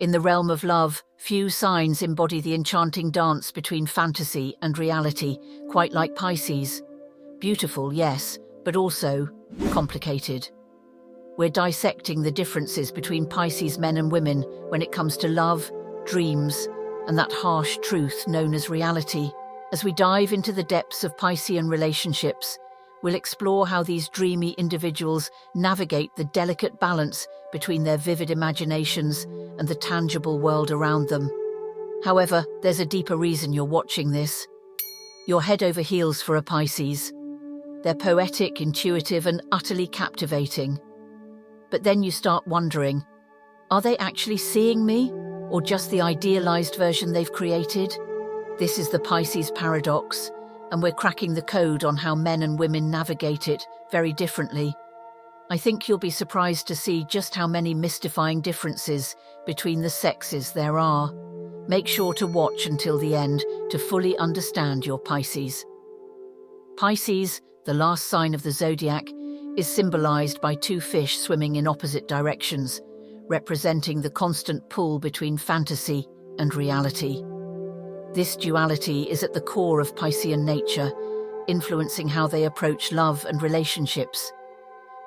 In the realm of love, few signs embody the enchanting dance between fantasy and reality, quite like Pisces. Beautiful, yes, but also complicated. We're dissecting the differences between Pisces men and women when it comes to love, dreams, and that harsh truth known as reality. As we dive into the depths of Piscean relationships, we'll explore how these dreamy individuals navigate the delicate balance between their vivid imaginations and the tangible world around them. However, there's a deeper reason you're watching this. You're head over heels for a Pisces. They're poetic, intuitive, and utterly captivating. But then you start wondering, are they actually seeing me, or just the idealized version they've created? This is the Pisces paradox, and we're cracking the code on how men and women navigate it very differently. I think you'll be surprised to see just how many mystifying differences between the sexes there are. Make sure to watch until the end to fully understand your Pisces. Pisces, the last sign of the zodiac, is symbolized by two fish swimming in opposite directions, representing the constant pull between fantasy and reality. This duality is at the core of Piscean nature, influencing how they approach love and relationships.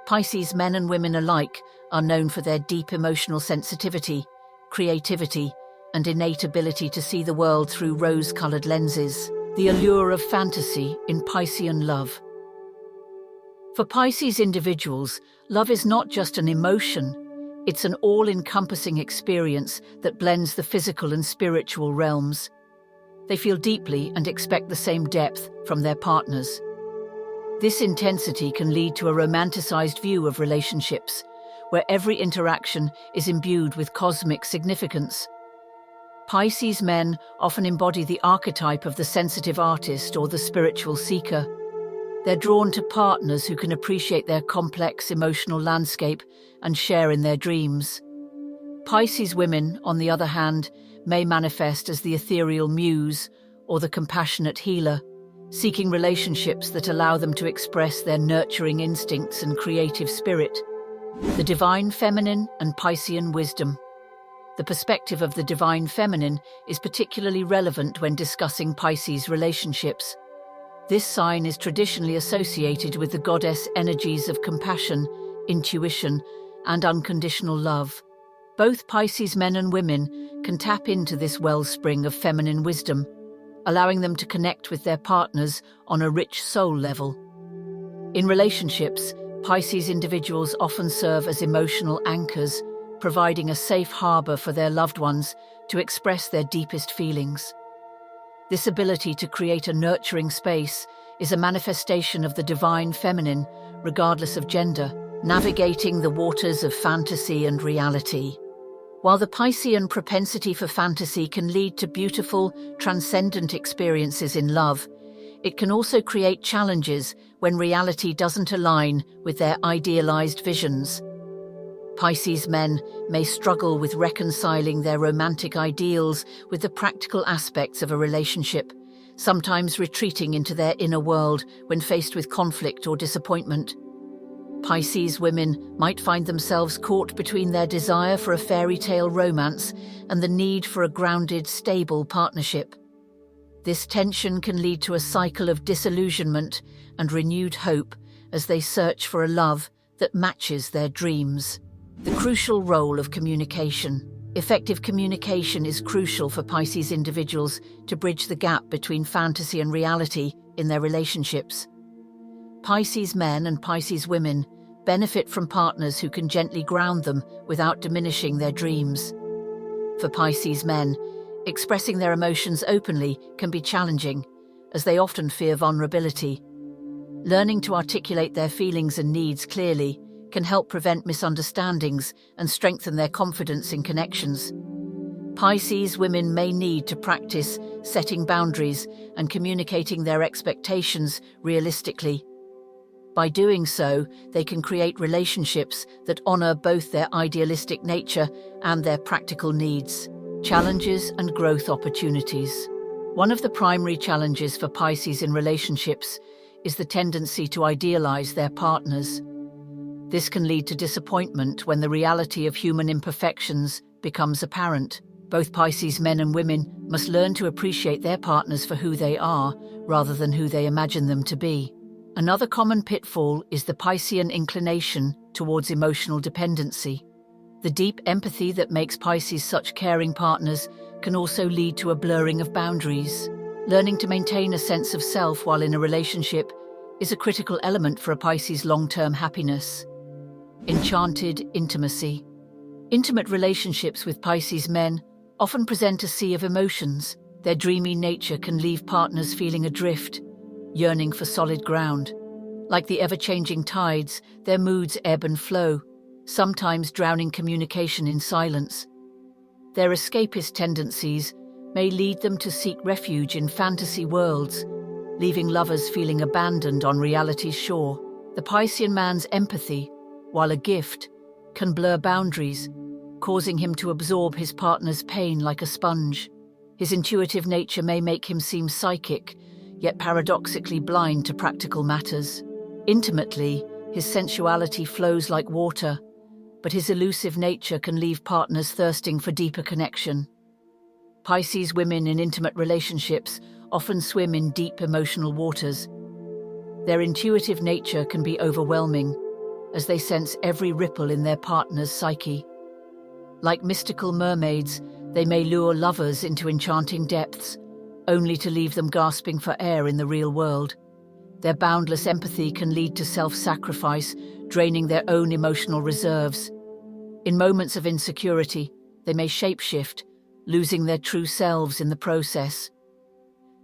Pisces men and women alike are known for their deep emotional sensitivity, creativity, and innate ability to see the world through rose-colored lenses. The allure of fantasy in Piscean love. For Pisces individuals, love is not just an emotion, it's an all-encompassing experience that blends the physical and spiritual realms. They feel deeply and expect the same depth from their partners. This intensity can lead to a romanticized view of relationships, where every interaction is imbued with cosmic significance. Pisces men often embody the archetype of the sensitive artist or the spiritual seeker. They're drawn to partners who can appreciate their complex emotional landscape and share in their dreams. Pisces women, on the other hand, may manifest as the ethereal muse or the compassionate healer, seeking relationships that allow them to express their nurturing instincts and creative spirit. The divine feminine and Piscean wisdom. The perspective of the divine feminine is particularly relevant when discussing Pisces relationships. This sign is traditionally associated with the goddess energies of compassion, intuition, and unconditional love. Both Pisces men and women can tap into this wellspring of feminine wisdom, allowing them to connect with their partners on a rich soul level. In relationships, Pisces individuals often serve as emotional anchors, providing a safe harbor for their loved ones to express their deepest feelings. This ability to create a nurturing space is a manifestation of the divine feminine, regardless of gender, navigating the waters of fantasy and reality. While the Piscean propensity for fantasy can lead to beautiful, transcendent experiences in love, it can also create challenges when reality doesn't align with their idealized visions. Pisces men may struggle with reconciling their romantic ideals with the practical aspects of a relationship, sometimes retreating into their inner world when faced with conflict or disappointment. Pisces women might find themselves caught between their desire for a fairy tale romance and the need for a grounded, stable partnership. This tension can lead to a cycle of disillusionment and renewed hope as they search for a love that matches their dreams. The crucial role of communication. Effective communication is crucial for Pisces individuals to bridge the gap between fantasy and reality in their relationships. Pisces men and Pisces women benefit from partners who can gently ground them without diminishing their dreams. For Pisces men, expressing their emotions openly can be challenging, as they often fear vulnerability. Learning to articulate their feelings and needs clearly can help prevent misunderstandings and strengthen their confidence in connections. Pisces women may need to practice setting boundaries and communicating their expectations realistically. By doing so, they can create relationships that honor both their idealistic nature and their practical needs. Challenges and growth opportunities. One of the primary challenges for Pisces in relationships is the tendency to idealize their partners. This can lead to disappointment when the reality of human imperfections becomes apparent. Both Pisces men and women must learn to appreciate their partners for who they are, rather than who they imagine them to be. Another common pitfall is the Piscean inclination towards emotional dependency. The deep empathy that makes Pisces such caring partners can also lead to a blurring of boundaries. Learning to maintain a sense of self while in a relationship is a critical element for a Pisces' long-term happiness. Enchanted intimacy. Intimate relationships with Pisces men often present a sea of emotions. Their dreamy nature can leave partners feeling adrift, yearning for solid ground. Like the ever-changing tides, their moods ebb and flow, sometimes drowning communication in silence. Their escapist tendencies may lead them to seek refuge in fantasy worlds, leaving lovers feeling abandoned on reality's shore. The Piscean man's empathy, while a gift, can blur boundaries, causing him to absorb his partner's pain like a sponge. His intuitive nature may make him seem psychic, yet paradoxically blind to practical matters. Intimately, his sensuality flows like water, but his elusive nature can leave partners thirsting for deeper connection. Pisces women in intimate relationships often swim in deep emotional waters. Their intuitive nature can be overwhelming, as they sense every ripple in their partner's psyche. Like mystical mermaids, they may lure lovers into enchanting depths, only to leave them gasping for air in the real world. Their boundless empathy can lead to self-sacrifice, draining their own emotional reserves. In moments of insecurity, they may shapeshift, losing their true selves in the process.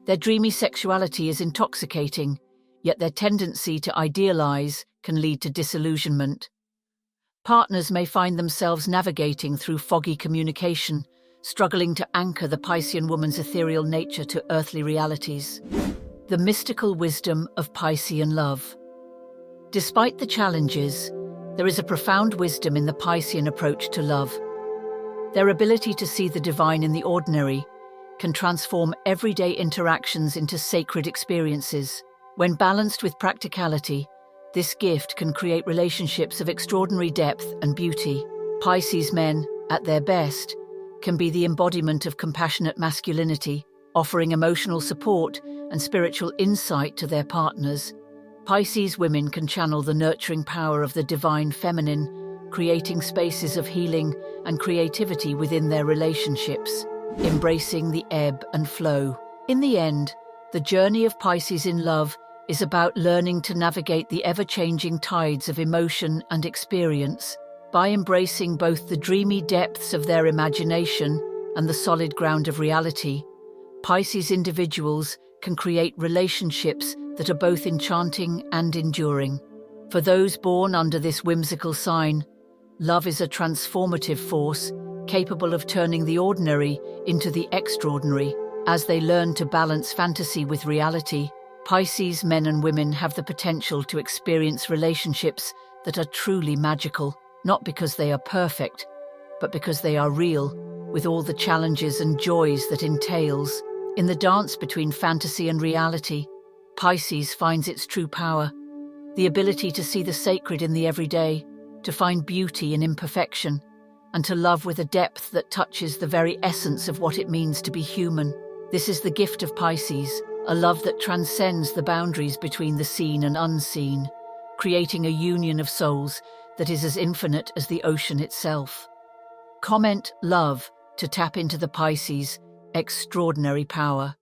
Their dreamy sexuality is intoxicating, yet their tendency to idealize can lead to disillusionment. Partners may find themselves navigating through foggy communication, struggling to anchor the Piscean woman's ethereal nature to earthly realities. The mystical wisdom of Piscean love. Despite the challenges, there is a profound wisdom in the Piscean approach to love. Their ability to see the divine in the ordinary can transform everyday interactions into sacred experiences. When balanced with practicality, this gift can create relationships of extraordinary depth and beauty. Pisces men, at their best, can be the embodiment of compassionate masculinity, offering emotional support and spiritual insight to their partners. Pisces women can channel the nurturing power of the divine feminine, creating spaces of healing and creativity within their relationships, embracing the ebb and flow. In the end, the journey of Pisces in love is about learning to navigate the ever-changing tides of emotion and experience. By embracing both the dreamy depths of their imagination and the solid ground of reality, Pisces individuals can create relationships that are both enchanting and enduring. For those born under this whimsical sign, love is a transformative force, capable of turning the ordinary into the extraordinary. As they learn to balance fantasy with reality, Pisces men and women have the potential to experience relationships that are truly magical, not because they are perfect, but because they are real, with all the challenges and joys that entails. In the dance between fantasy and reality, Pisces finds its true power, the ability to see the sacred in the everyday, to find beauty in imperfection, and to love with a depth that touches the very essence of what it means to be human. This is the gift of Pisces, a love that transcends the boundaries between the seen and unseen, creating a union of souls that is as infinite as the ocean itself. Comment love to tap into the Pisces' extraordinary power.